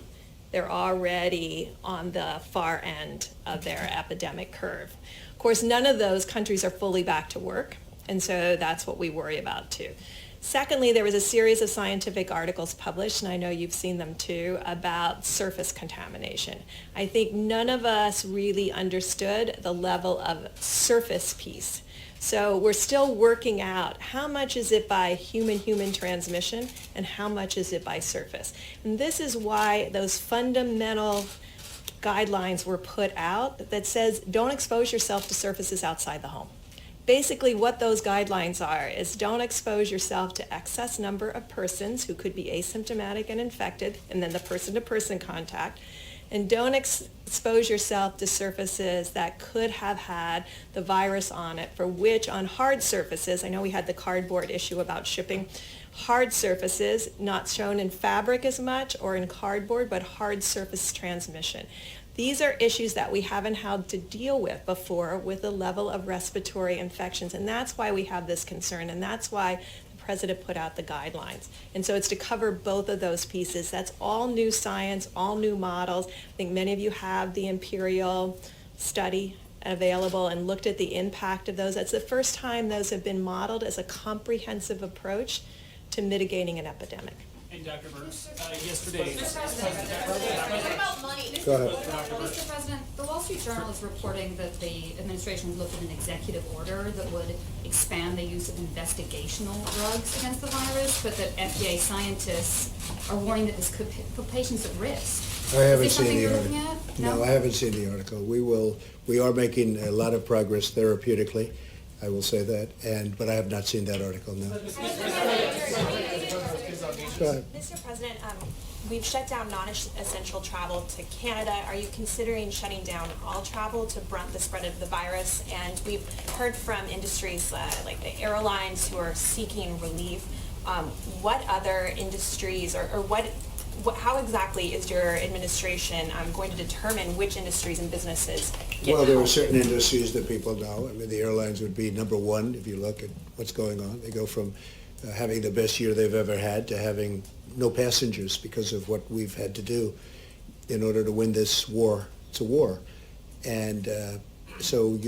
they're already on the far end of their epidemic curve. Of course, none of those countries are fully back to work, and so that's what we worry about too. Secondly, there was a series of scientific articles published, and I know you've seen them too, about surface contamination. I think none of us really understood the level of surface piece. So we're still working out how much is it by human-human transmission and how much is it by surface. And this is why those fundamental guidelines were put out that says don't expose yourself to surfaces outside the home. Basically what those guidelines are is don't expose yourself to excess number of persons who could be asymptomatic and infected, and then the person-to-person contact. And don't expose yourself to surfaces that could have had the virus on it, for which on hard surfaces, I know we had the cardboard issue about shipping, hard surfaces, not shown in fabric as much or in cardboard, but hard surface transmission. These are issues that we haven't had to deal with before with the level of respiratory infections, and that's why we have this concern, and that's why President put out the guidelines. And so it's to cover both of those pieces. That's all new science, all new models. I think many of you have the Imperial study available and looked at the impact of those. That's the first time those have been modeled as a comprehensive approach to mitigating an epidemic. And Dr. Burns, yesterday... Go ahead. Mr. President, the Wall Street Journal is reporting that the administration looked at an executive order that would expand the use of investigational drugs against the virus, but that FDA scientists are warning that this could put patients at risk. I haven't Is this seen something the you're article. looking at? No, I haven't seen the article. We are making a lot of progress therapeutically, I will say that, but I have not seen that article, no. Go ahead. Mr. President, we've shut down non-essential travel to Canada. Are you considering shutting down all travel to blunt the spread of the virus? And we've heard from industries like the airlines who are seeking relief. What other industries or how exactly is your administration going to determine which industries and businesses get Well, there are help? certain industries that people know. I mean, the airlines would be number one if you look at what's going on. They go from having the best year they've ever had to having no passengers because of what we've had to do in order to win this war. It's a war. And so,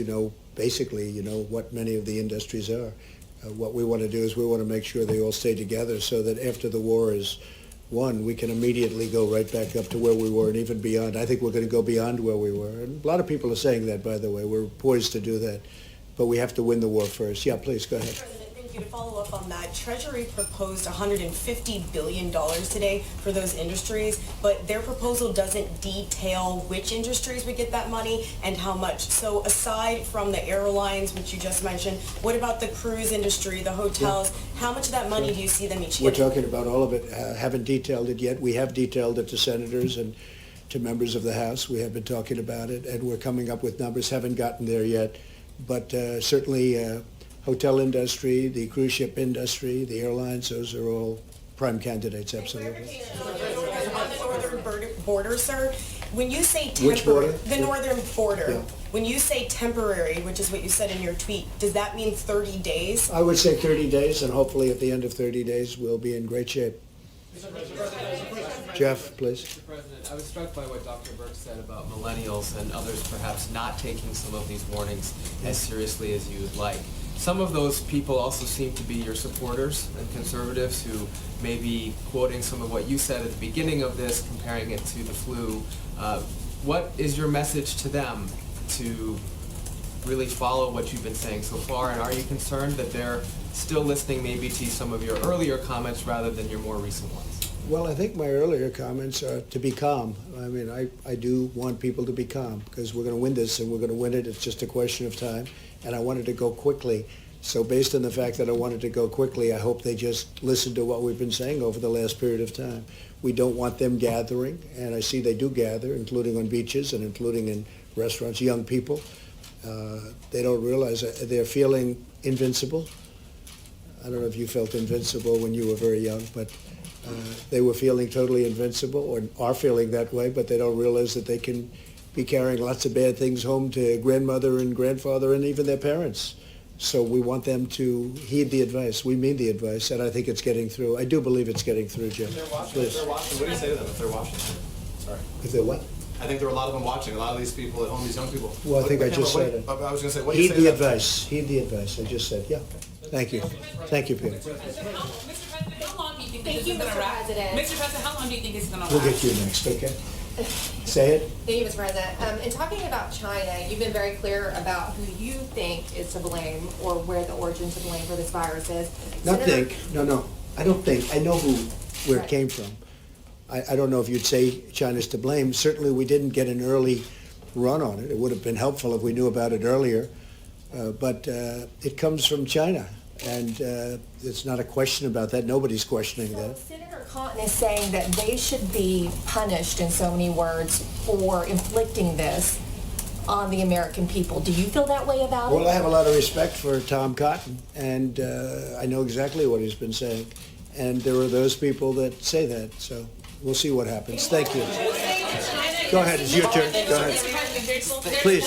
basically, what many of the industries are. What we want to do is we want to make sure they all stay together so that after the war is won, we can immediately go right back up to where we were and even beyond. I think we're going to go beyond where we were. And a lot of people are saying that, by the way. We're poised to do that. But we have to win the war first. Yeah, please, go ahead. Thank you. To follow up on that, Treasury proposed $150 billion today for those industries, but their proposal doesn't detail which industries would get that money and how much. So aside from the airlines, which you just mentioned, what about the cruise industry, the hotels? Yeah. How much of that money do you see them each We're getting? talking about all of it. Haven't detailed it yet. We have detailed it to senators, and to members of the House. We have been talking about it, and we're coming up with numbers. Haven't gotten there yet, but certainly hotel industry, the cruise ship industry, the airlines, those are all prime candidates, absolutely. On the northern border, sir, when you say Which border? The northern border. Yeah. When you say temporary, which is what you said in your tweet, does that mean 30 days? I would say 30 days, and hopefully at the end of 30 days, we'll be in great shape. Jeff, please. Mr. President, I was struck by what Dr. Birx said about millennials and others perhaps not taking some of these warnings as seriously as you would like. Some of those people also seem to be your supporters and conservatives who may be quoting some of what you said at the beginning of this, comparing it to the flu. What is your message to them to really follow what you've been saying so far, and are you concerned that they're still listening maybe to some of your earlier comments rather than your more recent ones? Well, I think my earlier comments are to be calm. I mean, I do want people to be calm because we're going to win this and we're going to win it. It's just a question of time, and I wanted to go quickly. So based on the fact that I wanted to go quickly, I hope they just listen to what we've been saying over the last period of time. We don't want them gathering, and I see they do gather, including on beaches and including in restaurants, young people. They don't realize that they're feeling invincible. I don't know if you felt invincible when you were very young, but they were feeling totally invincible or are feeling that way, but they don't realize that they can be carrying lots of bad things home to grandmother and grandfather and even their parents. So we want them to heed the advice. We mean the advice, and I think it's getting through. I do believe it's getting through, Jim. If they're watching, Please. what do you say to them if they're watching? Sorry. If they're what? I think there are a lot of them watching, a lot of these people at home, these young people. Well, I think I just said it. I was going to say, what do you Heed say the to them? advice. Heed the advice. I just said, yeah. Thank you. Thank you, Peter. Mr. President, how long do you think Thank this you, is going to Mr. last? President. Mr. President, how long do you think this is going to We'll last? get you next, okay? Say it. Thank you, Mr. President. In talking about China, you've been very clear about who you think is to blame or where the origin to blame for this virus is. Not Senator- think. No. I don't think. I know where it Right. came from. I don't know if you'd say China's to blame. Certainly we didn't get an early run on it. It would have been helpful if we knew about it earlier. But it comes from China. And it's not a question about that. Nobody's questioning that. Senator Cotton is saying that they should be punished, in so many words, for inflicting this on the American people. Do you feel that way about it? Well, I have a lot of respect for Tom Cotton, and I know exactly what he's been saying. And there are those people that say that. So we'll see what happens. Thank you. Go ahead. It's your turn. Go ahead. Please.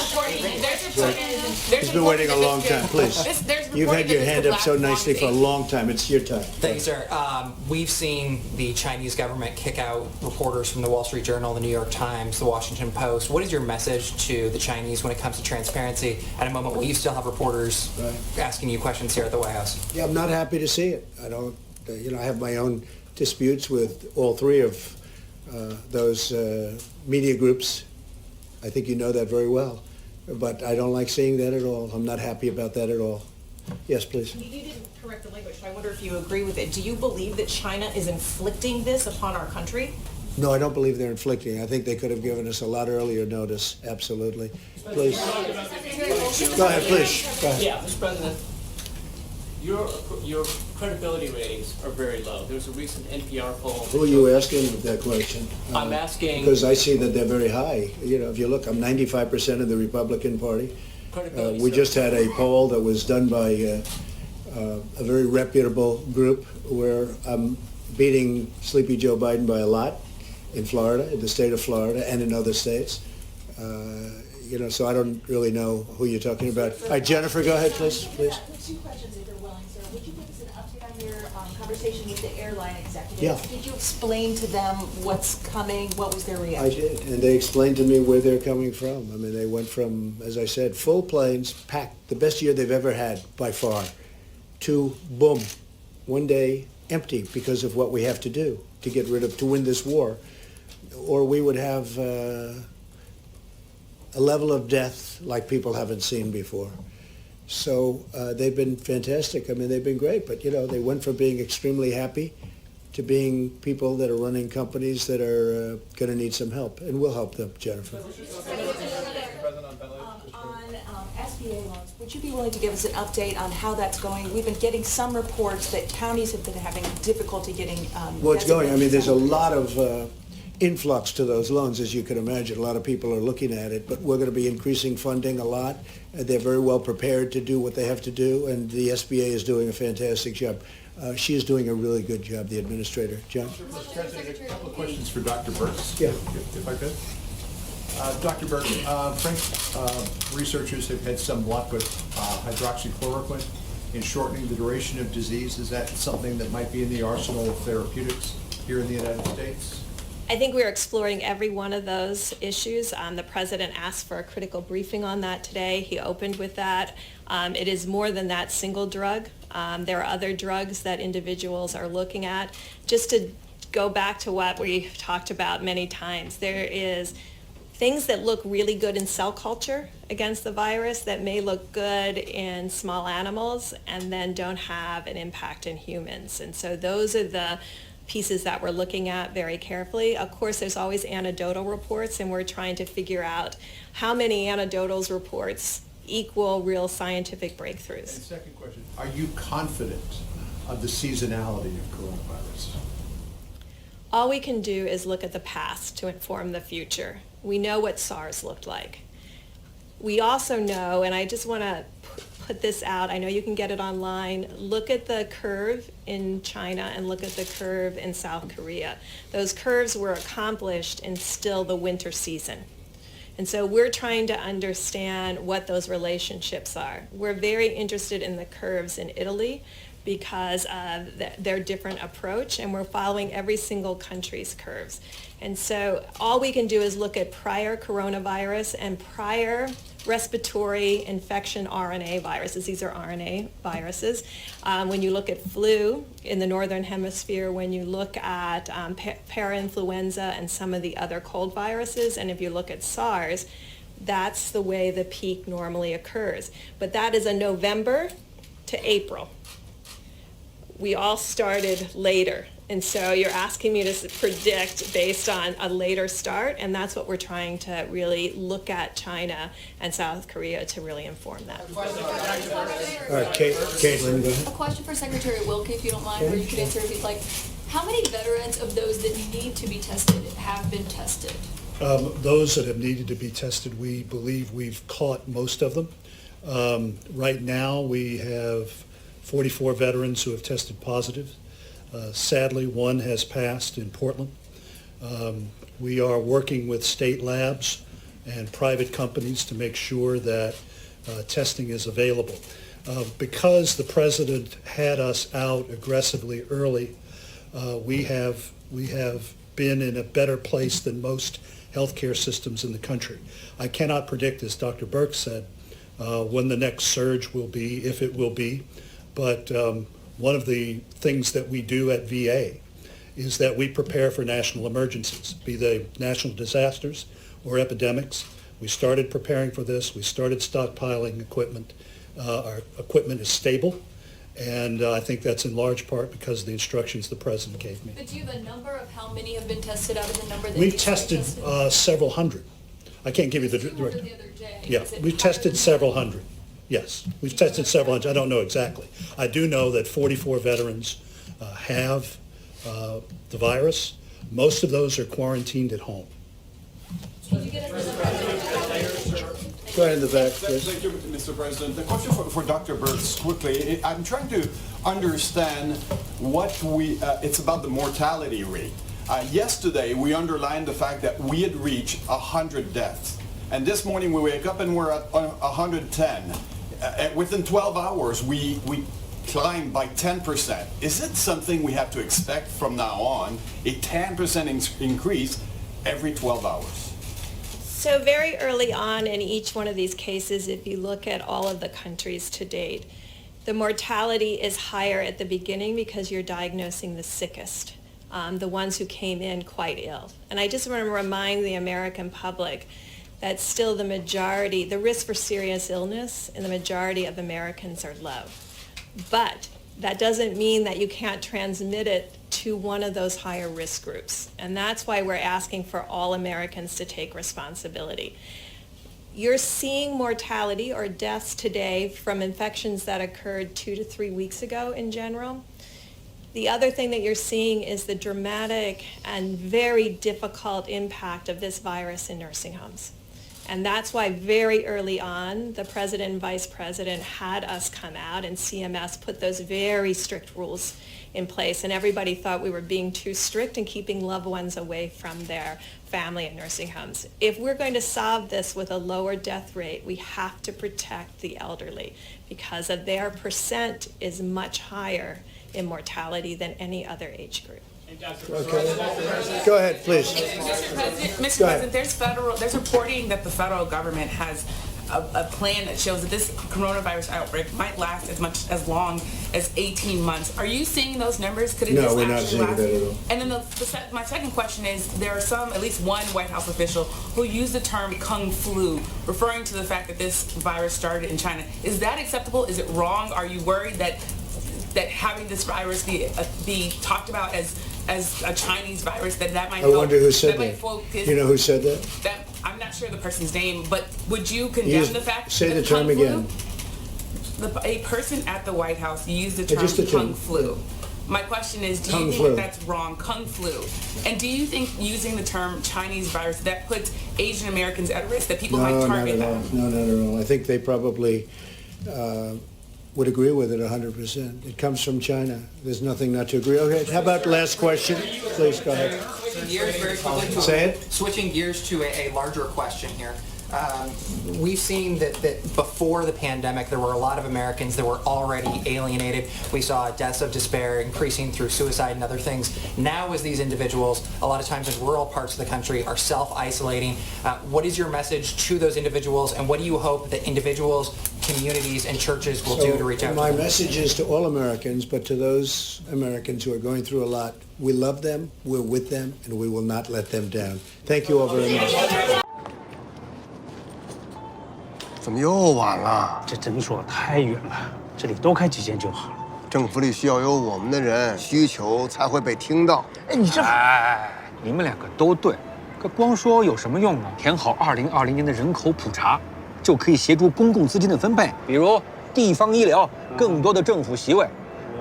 He's been waiting a long time. Please. You've had your hand up so nicely for a long time. It's your time. Thank you, sir. We've seen the Chinese government kick out reporters from the Wall Street Journal, the New York Times, the Washington Post. What is your message to the Chinese when it comes to transparency at a moment where you still have reporters asking you questions here at the White House? Yeah, I'm not happy to see it. I don't, I have my own disputes with all three of those media groups. I think you know that very well. But I don't like seeing that at all. I'm not happy about that at all. Yes, please. You didn't correct the language, so I wonder if you agree with it. Do you believe that China is inflicting this upon our country? No, I don't believe they're inflicting. I think they could have given us a lot earlier notice. Absolutely. Please. Go ahead, please. Go ahead. Yeah, Mr. President, your credibility ratings are very low. There was a recent NPR poll. Who are you asking that question? I'm asking... Because I see that they're very high. If you look, I'm 95% of the Republican Party. We just had a poll that was done by a very reputable group where I'm beating Sleepy Joe Biden by a lot in Florida, in the state of Florida, and in other states. So I don't really know who you're talking about. All right, Jennifer, go ahead, please. Two questions, if you're willing, sir. Would you give us an update on your conversation with the airline executives? Yeah. Did you explain to them what's coming? What was their I reaction? did, and they explained to me where they're coming from. I mean, they went from, as I said, full planes, packed, the best year they've ever had by far, to boom, one day empty because of what we have to do to win this war. Or we would have a level of death like people haven't seen before. So they've been fantastic. I mean, they've been great. But, they went from being extremely happy to being people that are running companies that are going to need some help. And we'll help them, Jennifer. On SBA loans, would you be willing to give us an update on how that's going? We've been getting some reports that counties have been having difficulty getting... Well, it's going. I mean, there's a lot of influx to those loans, as you can imagine. A lot of people are looking at it, but we're going to be increasing funding a lot. They're very well prepared to do what they have to do, and the SBA is doing a fantastic job. She is doing a really good job, the administrator. John? Mr. President, a couple of questions for Dr. Burks, Yeah. if I could. Dr. Burks, French researchers have had some luck with hydroxychloroquine in shortening the duration of disease. Is that something that might be in the arsenal of therapeutics here in the United States? I think we're exploring every one of those issues. The president asked for a critical briefing on that today. He opened with that. It is more than that single drug. There are other drugs that individuals are looking at. Just to go back to what we've talked about many times, there is things that look really good in cell culture against the virus that may look good in small animals and then don't have an impact in humans. And so those are the pieces that we're looking at very carefully. Of course, there's always anecdotal reports, and we're trying to figure out how many anecdotal reports equal real scientific breakthroughs. And second question, are you confident of the seasonality of coronavirus? All we can do is look at the past to inform the future. We know what SARS looked like. We also know, and I just want to put this out, I know you can get it online, look at the curve in China and look at the curve in South Korea. Those curves were accomplished in still the winter season. And so we're trying to understand what those relationships are. We're very interested in the curves in Italy because of their different approach, and we're following every single country's curves. And so all we can do is look at prior coronavirus and prior respiratory infection RNA viruses. These are RNA viruses. When you look at flu in the northern hemisphere, when you look at parainfluenza and some of the other cold viruses, and if you look at SARS, that's the way the peak normally occurs. But that is a November to April. We all started later. And so you're asking me to predict based on a later start, and that's what we're trying to really look at China and South Korea to really inform that. All right, Caitlin, go ahead. A question for Secretary Wilkie, if you don't mind, or you could answer if you'd like. How many veterans of those that need to be tested have been tested? Those that have needed to be tested, we believe we've caught most of them. Right now, we have 44 veterans who have tested positive. Sadly, one has passed in Portland. We are working with state labs and private companies to make sure that testing is available. Because the president had us out aggressively early, we have been in a better place than most healthcare systems in the country. I cannot predict, as Dr. Burke said, when the next surge will be, if it will be, but one of the things that we do at VA is that we prepare for national emergencies, be they national disasters or epidemics. We started preparing for this. We started stockpiling equipment. Our equipment is stable, and I think that's in large part because of the instructions the president gave me. But do you have a number of how many have been tested out of the number that We've you tested several hundred. I can't give you the direct. Yeah, we've tested several hundred. Yes, we've tested several hundred. I don't know exactly. I do know that 44 veterans have the virus. Most of those are quarantined at home. Go ahead in the back, please. Thank you, Mr. President. The question for Dr. Burks, quickly. I'm trying to understand what it's about the mortality rate. Yesterday, we underlined the fact that we had reached 100 deaths. And this morning, we wake up and we're at 110. Within 12 hours, we climbed by 10%. Is it something we have to expect from now on, a 10% increase every 12 hours? So very early on in each one of these cases, if you look at all of the countries to date, the mortality is higher at the beginning because you're diagnosing the sickest, the ones who came in quite ill. And I just want to remind the American public that still the majority, the risk for serious illness in the majority of Americans are low. But that doesn't mean that you can't transmit it to one of those higher risk groups. And that's why we're asking for all Americans to take responsibility. You're seeing mortality or deaths today from infections that occurred 2 to 3 weeks ago in general. The other thing that you're seeing is the dramatic and very difficult impact of this virus in nursing homes. And that's why very early on, the president and vice president had us come out and CMS put those very strict rules in place. And everybody thought we were being too strict and keeping loved ones away from their family in nursing homes. If we're going to solve this with a lower death rate, we have to protect the elderly because of their percent is much higher in mortality than any other age group. Okay. Go ahead, please. Mr. President, there's reporting that the federal government has a plan that shows that this coronavirus outbreak might last as long as 18 months. Are you seeing those numbers? Could it No, we're not seeing that at all. And then my second question is, there are at least one White House official who used the term Kung flu, referring to the fact that this virus started in China. Is that acceptable? Is it wrong? Are you worried that having this virus be talked about as a Chinese virus, that might I wonder who said that. Focus, you know who said that? I'm not sure the person's name, but would you condemn the fact say that the term again? A person at the White House used the term Kung flu. My question is, do you think that's wrong, Kung flu? And do you think using the term Chinese virus, that puts Asian Americans at risk, that people might target them? No, not at all. I think they probably would agree with it 100%. It comes from China. There's nothing not to agree. Okay, how about last question? Please, go ahead. Switching gears very quickly. Say it. Switching gears to a larger question here. We've seen that before the pandemic, there were a lot of Americans that were already alienated. We saw deaths of despair increasing through suicide and other things. Now, as these individuals, a lot of times in rural parts of the country, are self-isolating, what is your message to those individuals, and what do you hope that individuals, communities, and churches will do to reach out to them? My them? message is to all Americans, but to those Americans who are going through a lot, we love them, we're with them, and we will not let them down. Thank you all very much. 怎么又晚了？这诊所太远了，这里多开几间就好了。政府里需要有我们的人，需求才会被听到。哎，你这……哎，你们两个都对，可光说有什么用呢？填好2020年的人口普查，就可以协助公共资金的分配，比如地方医疗、更多的政府席位。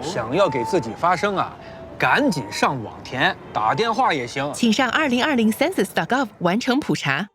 想要给自己发声啊，赶紧上网填，打电话也行。请上2020census.gov 完成普查。